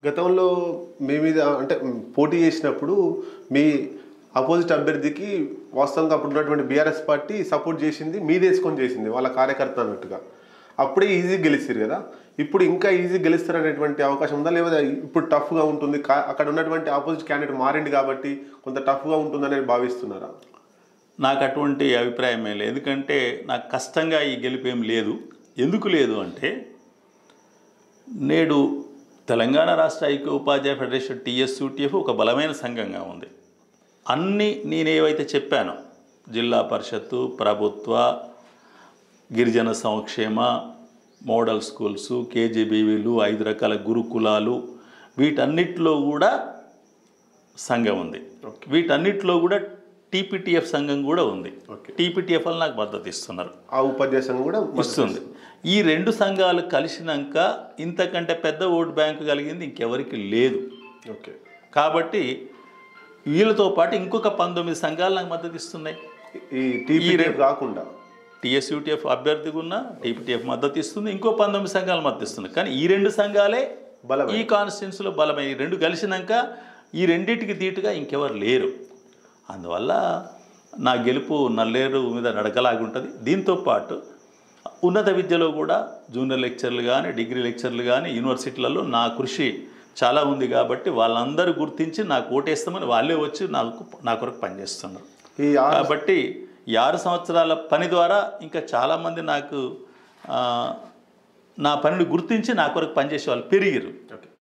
గతంలో మీ మీద అంటే పోటీ చేసినప్పుడు మీ అపోజిట్ అభ్యర్థికి వాస్తవంగా అప్పుడు ఉన్నటువంటి బీఆర్ఎస్ పార్టీ సపోర్ట్ చేసింది, మీదేసుకొని చేసింది వాళ్ళ కార్యకర్త అన్నట్టుగా. అప్పుడే ఈజీ గెలిచారు కదా, ఇప్పుడు ఇంకా ఈజీ గెలుస్తారనేటువంటి అవకాశం ఉందా, లేదా ఇప్పుడు టఫ్గా ఉంటుంది, అక్కడ ఉన్నటువంటి ఆపోజిట్ క్యాండిడేట్ మారింది కాబట్టి కొంత టఫ్గా ఉంటుందని భావిస్తున్నారా? నాకు అటువంటి అభిప్రాయమే లేదు. ఎందుకంటే నాకు కష్టంగా ఈ గెలుపేం లేదు. ఎందుకు లేదు అంటే, నేడు తెలంగాణ రాష్ట్ర ఐక్య ఉపాధ్యాయ ఫెడరేషన్ TSUTF ఒక బలమైన సంఘంగా ఉంది. అన్నీ నేనేవైతే చెప్పానో, జిల్లా పరిషత్తు, ప్రభుత్వ, గిరిజన సంక్షేమ, మోడల్ స్కూల్స్, KGBVలు, 5 రకాల గురుకులాలు, వీటన్నిటిలో కూడా సంఘం ఉంది. వీటన్నిటిలో కూడా TPTF సంఘం కూడా ఉంది. TPTF వాళ్ళు నాకు మద్దతు ఇస్తున్నారు, ఆ ఉపాధ్యాయ సంఘం కూడా ఇస్తుంది. ఈ 2 సంఘాలు కలిసినాక ఇంతకంటే పెద్ద ఓటు బ్యాంకు కలిగింది ఇంకెవరికి లేదు. కాబట్టి వీళ్ళతో పాటు ఇంకొక 19 సంఘాలు నాకు మద్దతు ఇస్తున్నాయి. ఈ కాకుండా TSUTF అభ్యర్థిగా ఉన్న TPTF మద్దతు ఇస్తుంది, ఇంకో 19 సంఘాలు మద్దతు ఇస్తున్నాయి. కానీ ఈ 2 సంఘాలే ఈ కాన్స్టిట్యున్సీలో బలమైన. ఈ 2 కలిసినాక ఈ రెండింటికి దీటుగా ఇంకెవరు లేరు. అందువల్ల నా గెలుపు నల్లేరు మీద నడకలాగా ఉంటుంది. దీంతోపాటు ఉన్నత విద్యలో కూడా జూనియర్ లెక్చర్లు కానీ, డిగ్రీ లెక్చర్లు కానీ, యూనివర్సిటీలలో నా కృషి చాలా ఉంది. కాబట్టి వాళ్ళందరూ గుర్తించి నాకు ఓటేస్తామని వాళ్ళే వచ్చి నా కొరకు పనిచేస్తున్నారు. కాబట్టి ఈ 6 సంవత్సరాల పని ద్వారా ఇంకా చాలామంది నాకు నా పనిని గుర్తించి నా కొరకు పనిచేసే వాళ్ళు పెరిగారు.